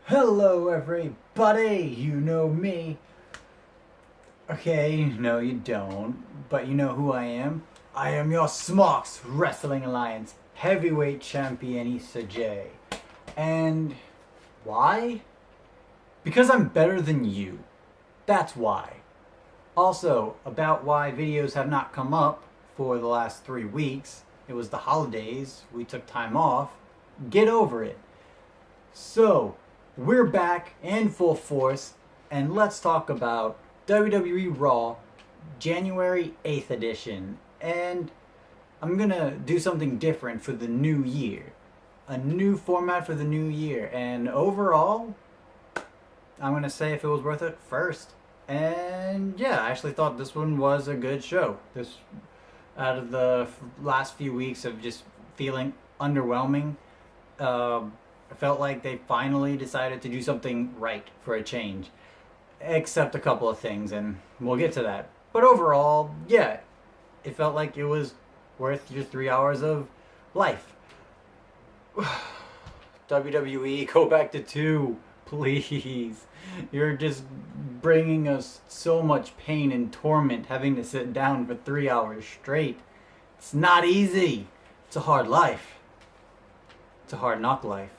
Hello everybody, you know me. Okay, no you don't, but you know who I am. I am your Smocks Wrestling Alliance Heavyweight Champion Issa J. And why? Because I'm better than you. That's why. Also, about why videos have not come up for the last 3 weeks. It was the holidays, we took time off. Get over it. So, we're back in full force, and let's talk about WWE Raw January 8th edition. And I'm gonna do something different for the new year. A new format for the new year. And overall, I'm gonna say if it was worth it first. And yeah, I actually thought this one was a good show. This, out of the last few weeks of just feeling underwhelming, I felt like they finally decided to do something right for a change. Except a couple of things, and we'll get to that. But overall, yeah, it felt like it was worth your 3 hours of life. WWE, go back to 2, please. You're just bringing us so much pain and torment having to sit down for 3 hours straight. It's not easy. It's a hard life. It's a hard knock life,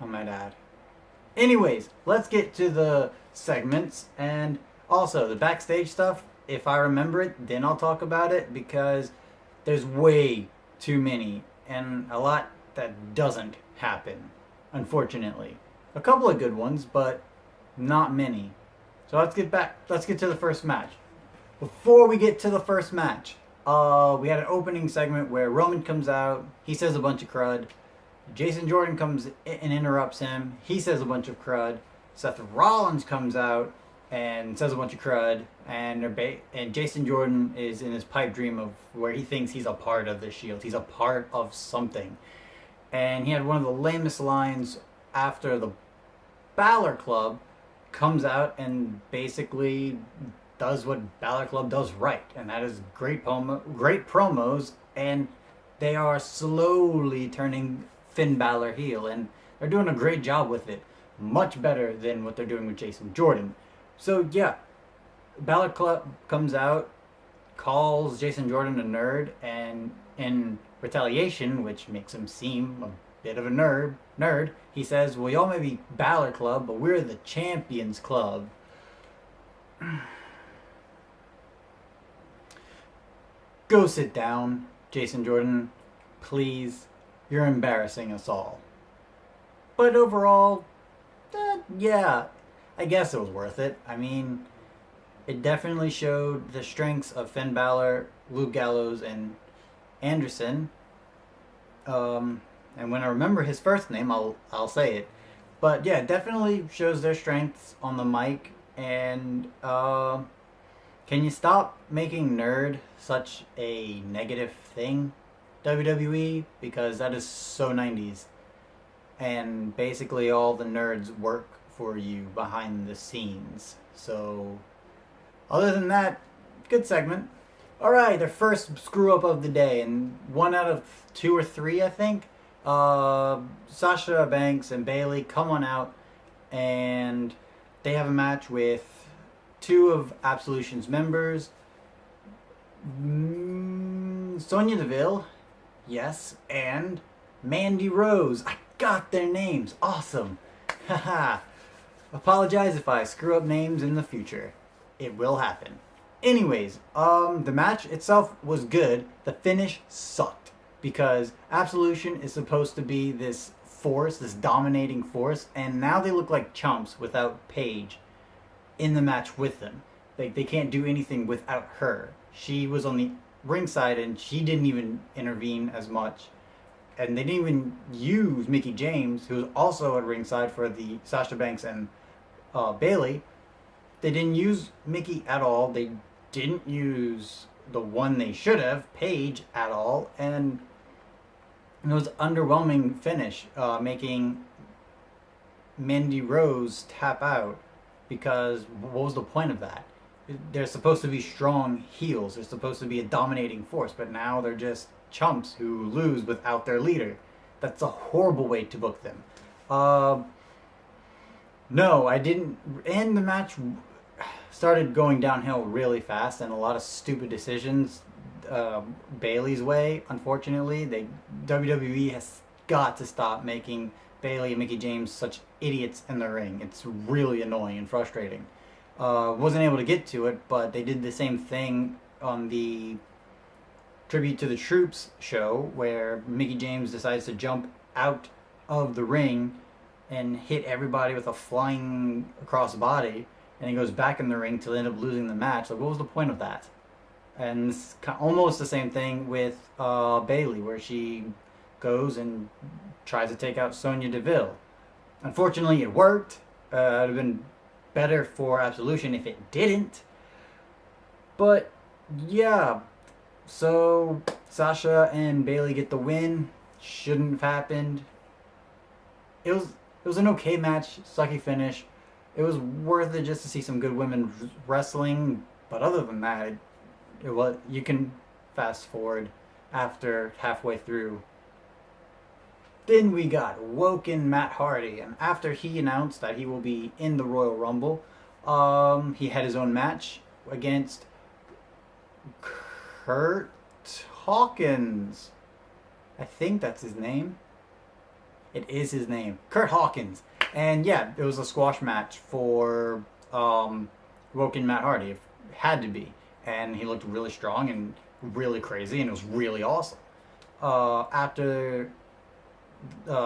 I might add. Anyways, let's get to the segments, and also the backstage stuff. If I remember it, then I'll talk about it, because there's way too many and a lot that doesn't happen, unfortunately. A couple of good ones, but not many. So let's get to the first match. Before we get to the first match, we had an opening segment where Roman comes out, he says a bunch of crud. Jason Jordan comes and interrupts him. He says a bunch of crud. Seth Rollins comes out and says a bunch of crud. And Jason Jordan is in his pipe dream of where he thinks he's a part of the Shield. He's a part of something. And he had one of the lamest lines after the Balor Club comes out and basically does what Balor Club does right. And that is great promos. And they are slowly turning Finn Balor heel, and they're doing a great job with it. Much better than what they're doing with Jason Jordan. So yeah, Balor Club comes out, calls Jason Jordan a nerd, and in retaliation, which makes him seem a bit of a nerd, he says, well, y'all may be Balor Club, but we're the Champions Club. Go sit down, Jason Jordan, please. You're embarrassing us all. But overall, yeah, I guess it was worth it. I mean, it definitely showed the strengths of Finn Balor, Luke Gallows, and Anderson. And when I remember his first name, I'll say it. But yeah, it definitely shows their strengths on the mic. And can you stop making nerd such a negative thing, WWE? Because that is so 90s. And basically all the nerds work for you behind the scenes. So, other than that, good segment. Alright, the first screw up of the day, and 1 out of 2 or 3, I think. Sasha Banks and Bayley come on out, and they have a match with 2 of Absolution's members. Sonya Deville, yes, and Mandy Rose. I got their names. Awesome. Haha. Apologize if I screw up names in the future. It will happen. Anyways, the match itself was good. The finish sucked, because Absolution is supposed to be this force, this dominating force, and now they look like chumps without Paige in the match with them. Like, they can't do anything without her. She was on the ringside and she didn't even intervene as much. And they didn't even use Mickie James, who was also at ringside for the Sasha Banks and Bayley. They didn't use Mickie at all. They didn't use the one they should have, Paige, at all. And it was an underwhelming finish, making Mandy Rose tap out. Because what was the point of that? They're supposed to be strong heels. They're supposed to be a dominating force. But now they're just chumps who lose without their leader. That's a horrible way to book them. No, I didn't. And the match started going downhill really fast, and a lot of stupid decisions Bailey's way. Unfortunately, WWE has got to stop making Bailey and Mickie James such idiots in the ring. It's really annoying and frustrating. Wasn't able to get to it, but they did the same thing on the Tribute to the Troops show, where Mickie James decides to jump out of the ring and hit everybody with a flying across body, and he goes back in the ring to end up losing the match. Like, what was the point of that? And it's almost the same thing with Bailey, where she goes and tries to take out Sonya Deville. Unfortunately, it worked. It would have been better for Absolution if it didn't. But yeah, so Sasha and Bailey get the win. Shouldn't have happened. It was an okay match, sucky finish. It was worth it just to see some good women wrestling. But other than that, you can fast forward after halfway through. Then we got Woken Matt Hardy, and after he announced that he will be in the Royal Rumble, he had his own match against Curt Hawkins. I think that's his name. It is his name, Curt Hawkins. And yeah, it was a squash match for Woken Matt Hardy. It had to be. And he looked really strong and really crazy, and it was really awesome. After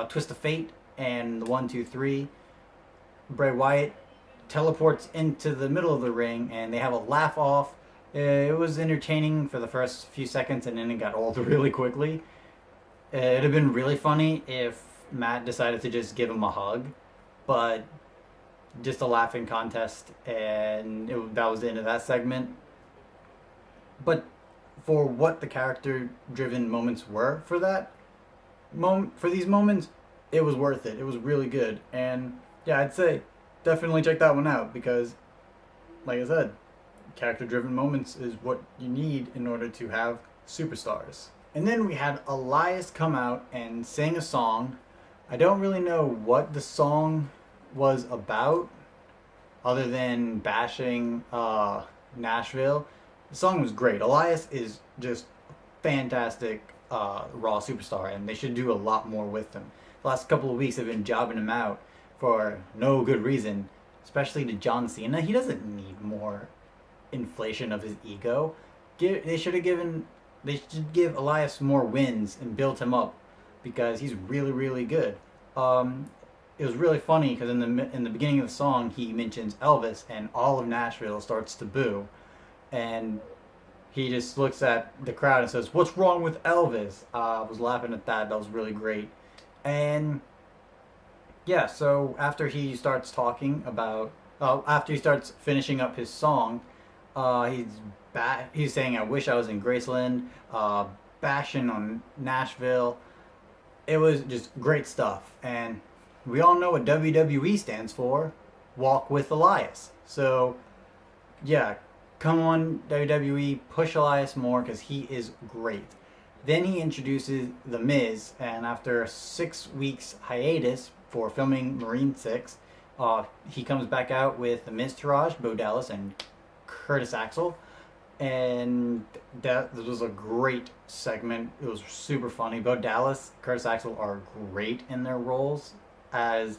Twist of Fate and the 1, 2, 3, Bray Wyatt teleports into the middle of the ring, and they have a laugh off. It was entertaining for the first few seconds, and then it got old really quickly. It'd have been really funny if Matt decided to just give him a hug, but just a laughing contest, and that was the end of that segment. But for what the character-driven moments were for that for these moments, it was worth it. It was really good, and yeah, I'd say definitely check that one out because, like I said, character-driven moments is what you need in order to have superstars. And then we had Elias come out and sing a song. I don't really know what the song was about, other than bashing Nashville. The song was great. Elias is just fantastic Raw superstar, and they should do a lot more with him. The last couple of weeks have been jobbing him out for no good reason, especially to John Cena. He doesn't need more inflation of his ego. They should give Elias more wins and build him up because he's really, really good. It was really funny because in the beginning of the song he mentions Elvis, and all of Nashville starts to boo, and he just looks at the crowd and says, "What's wrong with Elvis?" I was laughing at that. That was really great. And yeah, so after he starts talking about, after he starts finishing up his song, he's saying, "I wish I was in Graceland," bashing on Nashville. It was just great stuff. And we all know what WWE stands for: Walk with Elias. So yeah, come on WWE, push Elias more because he is great. Then he introduces The Miz, and after a 6 weeks hiatus for filming Marine 6, he comes back out with The Miz Taraj, Bo Dallas, and Curtis Axel. And that was a great segment. It was super funny. Bo Dallas, Curtis Axel are great in their roles as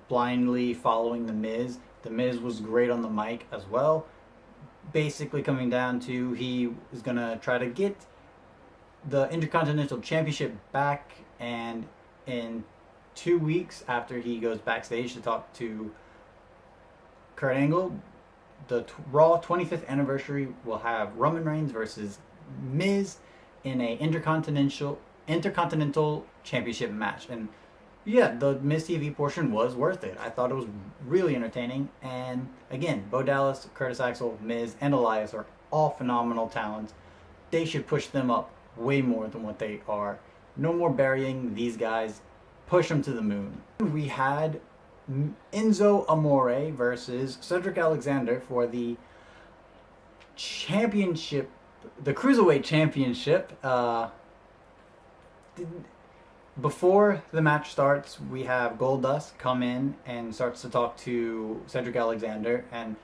blindly following The Miz. The Miz was great on the mic as well. Basically coming down to he is going to try to get the Intercontinental Championship back, and in 2 weeks after he goes backstage to talk to Kurt Angle, the Raw 25th anniversary will have Roman Reigns versus Miz in a Intercontinental Championship match. And yeah, the Miz TV portion was worth it. I thought it was really entertaining. And again, Bo Dallas, Curtis Axel, Miz, and Elias are all phenomenal talents. They should push them up way more than what they are. No more burying these guys. Push them to the moon. We had Enzo Amore versus Cedric Alexander for the championship, the Cruiserweight Championship. Before the match starts, we have Goldust come in and starts to talk to Cedric Alexander, and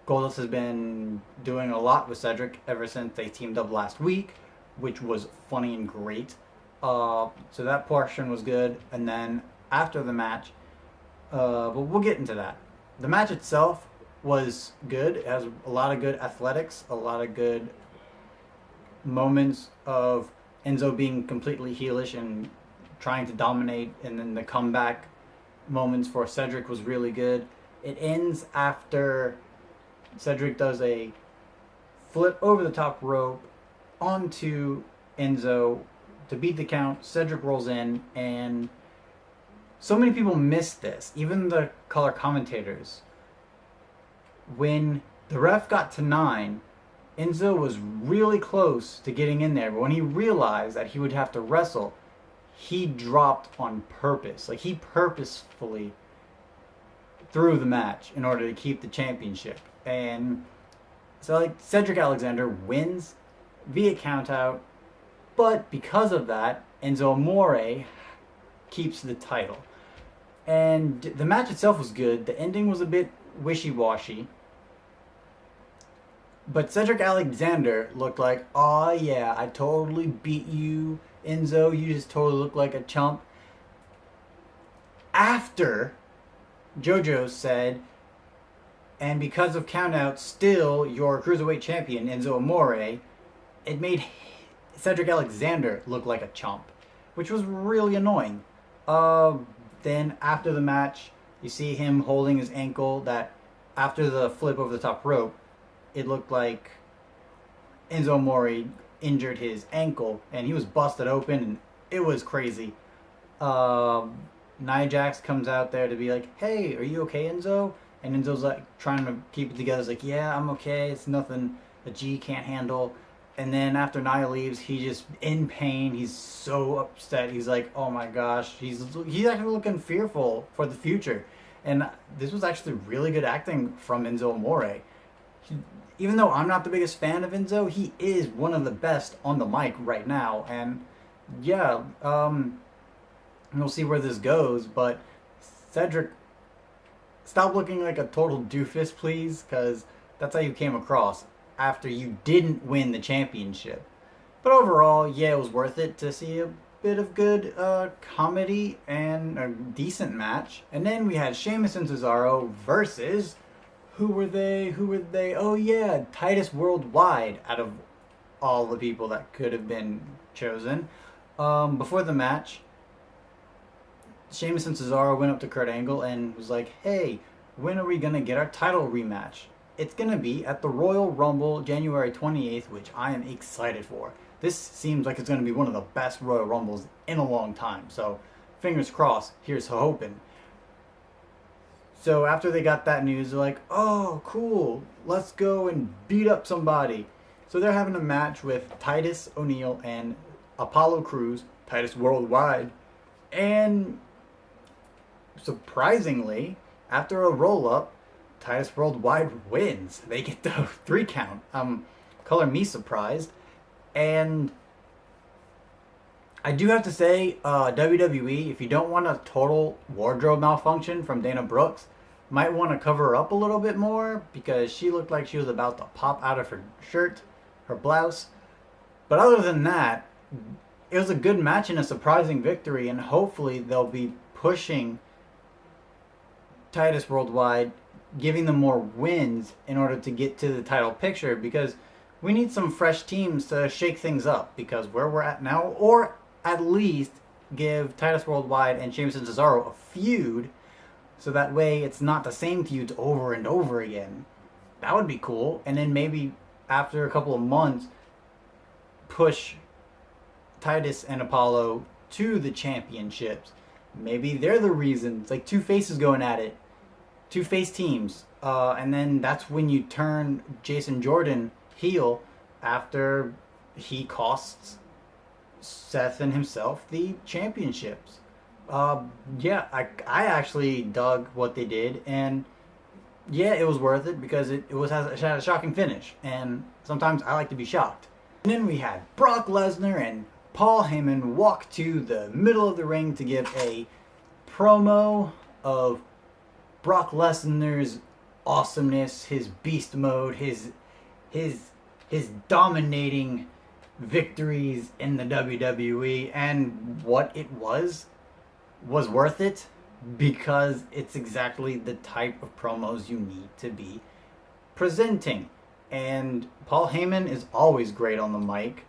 Goldust has been doing a lot with Cedric ever since they teamed up last week, which was funny and great. So that portion was good, and then after the match, but we'll get into that. The match itself was good. It has a lot of good athletics, a lot of good moments of Enzo being completely heelish and trying to dominate, and then the comeback moments for Cedric was really good. It ends after Cedric does a flip over the top rope onto Enzo to beat the count. Cedric rolls in, and so many people missed this, even the color commentators. When the ref got to 9, Enzo was really close to getting in there, but when he realized that he would have to wrestle, he dropped on purpose. Like, he purposefully threw the match in order to keep the championship. And so, like, Cedric Alexander wins via countout, but because of that, Enzo Amore keeps the title. And the match itself was good. The ending was a bit wishy-washy. But Cedric Alexander looked like, oh yeah, I totally beat you, Enzo. You just totally look like a chump. After JoJo said, and because of countout, still your Cruiserweight champion, Enzo Amore, it made Cedric Alexander look like a chump, which was really annoying. Then after the match, you see him holding his ankle, that after the flip over the top rope, it looked like Enzo Amore injured his ankle, and he was busted open, and it was crazy. Nia Jax comes out there to be like, hey, are you okay, Enzo? And Enzo's like trying to keep it together. He's like, yeah, I'm okay. It's nothing a G can't handle. And then after Nia leaves, he's just in pain. He's so upset. He's like, oh my gosh. He's actually looking fearful for the future. And this was actually really good acting from Enzo Amore. Even though I'm not the biggest fan of Enzo, he is one of the best on the mic right now. And yeah, we'll see where this goes. But Cedric, stop looking like a total doofus, please, because that's how you came across after you didn't win the championship. But overall, yeah, it was worth it to see a bit of good comedy and a decent match. And then we had Sheamus and Cesaro versus, who were they? Oh yeah, Titus Worldwide, out of all the people that could have been chosen. Before the match, Sheamus and Cesaro went up to Kurt Angle and was like, hey, when are we going to get our title rematch? It's going to be at the Royal Rumble January 28th, which I am excited for. This seems like it's going to be one of the best Royal Rumbles in a long time. So, fingers crossed, here's hoping. So after they got that news, they're like, oh, cool, let's go and beat up somebody. So they're having a match with Titus O'Neil and Apollo Crews, Titus Worldwide. And surprisingly, after a roll-up, Titus Worldwide wins. They get the 3 count. Color me surprised. And I do have to say, WWE, if you don't want a total wardrobe malfunction from Dana Brooks, might want to cover her up a little bit more, because she looked like she was about to pop out of her shirt, her blouse. But other than that, it was a good match and a surprising victory, and hopefully they'll be pushing Titus Worldwide, giving them more wins in order to get to the title picture, because we need some fresh teams to shake things up, because where we're at now, or at least give Titus Worldwide and Sheamus and Cesaro a feud, so that way it's not the same feuds over and over again. That would be cool. And then maybe after a couple of months, push Titus and Apollo to the championships. Maybe they're the reason. It's like two faces going at it. Two face teams. And then that's when you turn Jason Jordan heel after he costs Seth and himself the championships. Yeah, I actually dug what they did, and yeah, it was worth it because it had a shocking finish, and sometimes I like to be shocked. And then we had Brock Lesnar and Paul Heyman walked to the middle of the ring to give a promo of Brock Lesnar's awesomeness, his beast mode, his dominating victories in the WWE, and what it was worth it, because it's exactly the type of promos you need to be presenting. And Paul Heyman is always great on the mic.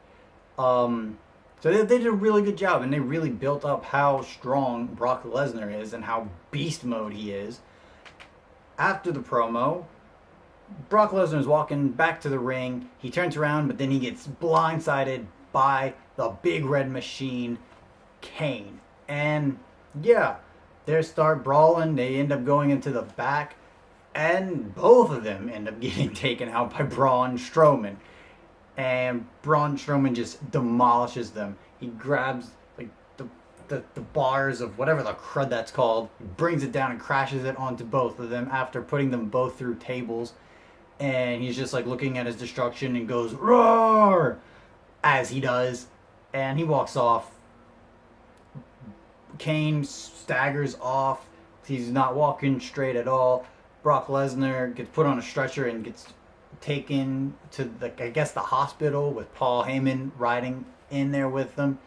So they did a really good job, and they really built up how strong Brock Lesnar is and how beast mode he is. After the promo, Brock Lesnar is walking back to the ring. He turns around, but then he gets blindsided by the big red machine, Kane. And yeah, they start brawling. They end up going into the back, and both of them end up getting taken out by Braun Strowman. And Braun Strowman just demolishes them. He grabs like the bars of whatever the crud that's called, brings it down and crashes it onto both of them after putting them both through tables. And he's just like looking at his destruction and goes, "Roar!" as he does. And he walks off. Kane staggers off. He's not walking straight at all. Brock Lesnar gets put on a stretcher and gets taken to the hospital, with Paul Heyman riding in there with them.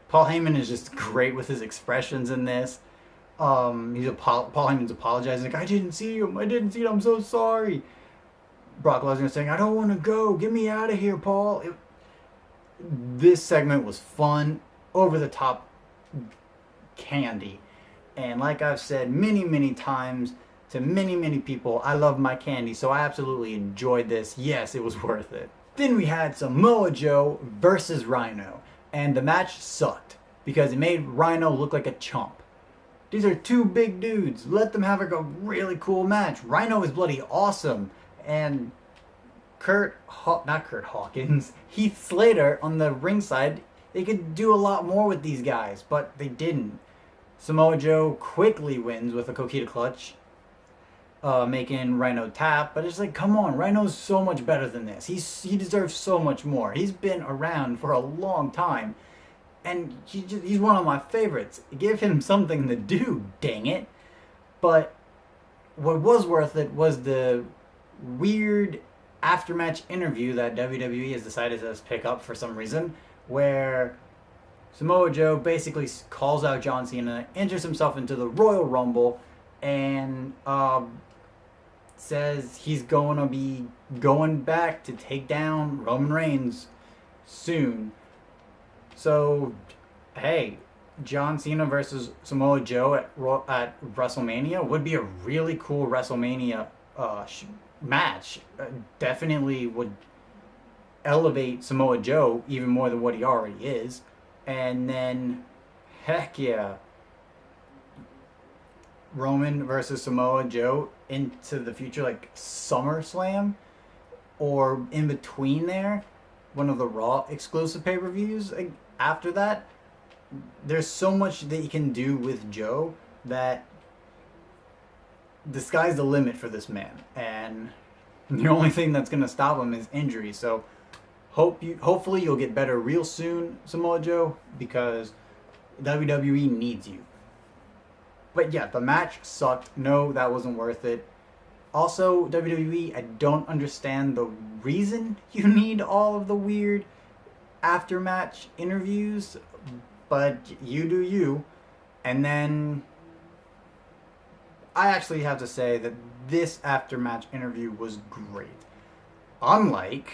Paul Heyman is just great with his expressions in this. Paul Heyman's apologizing, like, I didn't see him, I'm so sorry. Brock Lesnar saying, I don't want to go, get me out of here, Paul. This segment was fun, over the top candy. And like I've said many times to many people, I love my candy, so I absolutely enjoyed this. Yes, it was worth it. Then we had Samoa Joe versus Rhino, and the match sucked because it made Rhino look like a chump. These are two big dudes. Let them have a really cool match. Rhino is bloody awesome, and Hawkins, Heath Slater on the ringside, they could do a lot more with these guys, but they didn't. Samoa Joe quickly wins with a Coquina clutch, making Rhino tap, but it's like, come on, Rhino's so much better than this. He deserves so much more. He's been around for a long time, and he's one of my favorites. Give him something to do, dang it. But what was worth it was the weird after-match interview that WWE has decided to pick up for some reason, where Samoa Joe basically calls out John Cena, enters himself into the Royal Rumble, and says he's going to be going back to take down Roman Reigns soon. So, hey, John Cena versus Samoa Joe at WrestleMania would be a really cool WrestleMania match. Definitely would elevate Samoa Joe even more than what he already is. And then, heck yeah, Roman versus Samoa Joe into the future, like SummerSlam, or in between there, one of the Raw exclusive pay-per-views. After that, there's so much that you can do with Joe that the sky's the limit for this man, and the only thing that's going to stop him is injury. So hopefully you'll get better real soon, Samoa Joe, because WWE needs you. But yeah, the match sucked. No, that wasn't worth it. Also, WWE, I don't understand the reason you need all of the weird after-match interviews, but you do you. And then I actually have to say that this after-match interview was great. Unlike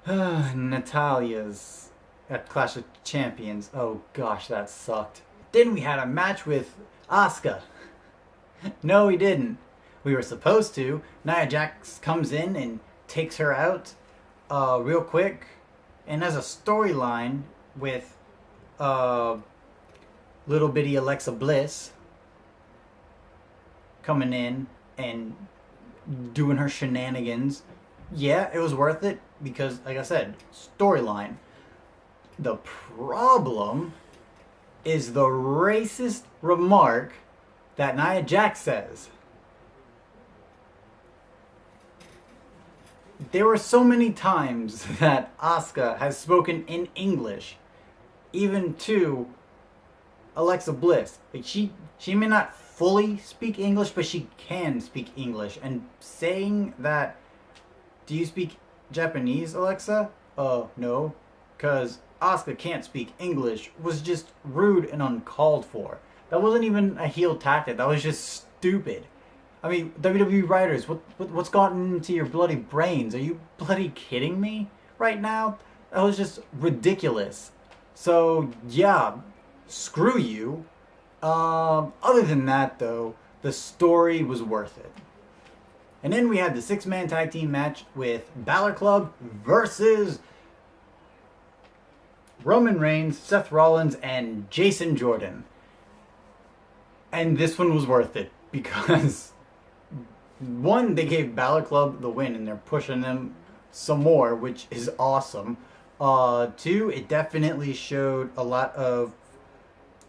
Natalia's at Clash of Champions. Oh gosh, that sucked. Then we had a match with Asuka. No, we didn't. We were supposed to. Nia Jax comes in and takes her out real quick, and has a storyline with little bitty Alexa Bliss coming in and doing her shenanigans. Yeah, it was worth it because, like I said, storyline. The problem is the racist remark that Nia Jax says. there were so many times that Asuka has spoken in English, even to Alexa Bliss. Like she may not fully speak English, but she can speak English. And saying that, do you speak Japanese, Alexa? No, because Asuka can't speak English was just rude and uncalled for. That wasn't even a heel tactic. That was just stupid. I mean, WWE writers, what's gotten into your bloody brains? Are you bloody kidding me right now? That was just ridiculous. So, yeah, screw you. Other than that, though, the story was worth it. And then we had the 6-man tag team match with Balor Club versus Roman Reigns, Seth Rollins, and Jason Jordan. And this one was worth it because, one, they gave Balor Club the win and they're pushing them some more, which is awesome. Two, it definitely showed a lot of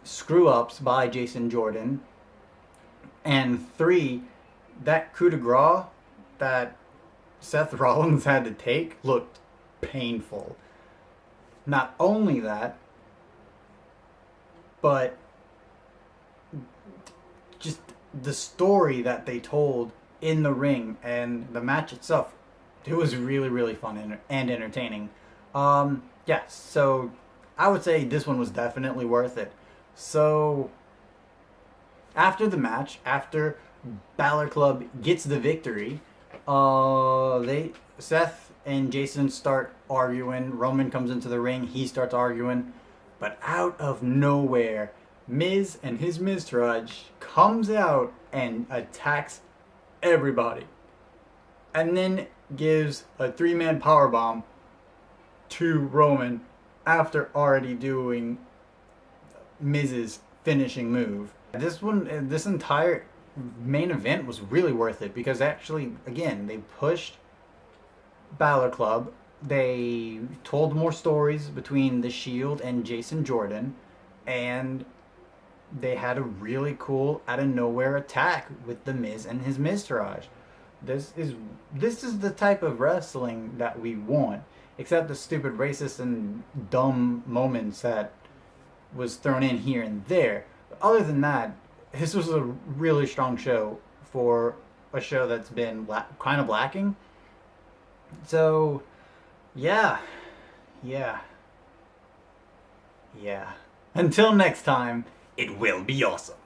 screw-ups by Jason Jordan. And three, that coup de grace that Seth Rollins had to take looked painful. Not only that, but just the story that they told in the ring and the match itself, it was really, really fun and entertaining. Yeah, so I would say this one was definitely worth it. So after the match, after Balor Club gets the victory, Seth and Jason start arguing. Roman comes into the ring, he starts arguing, but out of nowhere, Miz and his Miztourage comes out and attacks everybody, and then gives a 3-man powerbomb to Roman after already doing Miz's finishing move. This entire main event was really worth it because actually, again, they pushed Balor Club. They told more stories between the Shield and Jason Jordan, and they had a really cool out of nowhere attack with the Miz and his Miztourage. This is the type of wrestling that we want, except the stupid racist and dumb moments that was thrown in here and there. But other than that, this was a really strong show for a show that's been kind of lacking. So, yeah. Until next time, it will be awesome.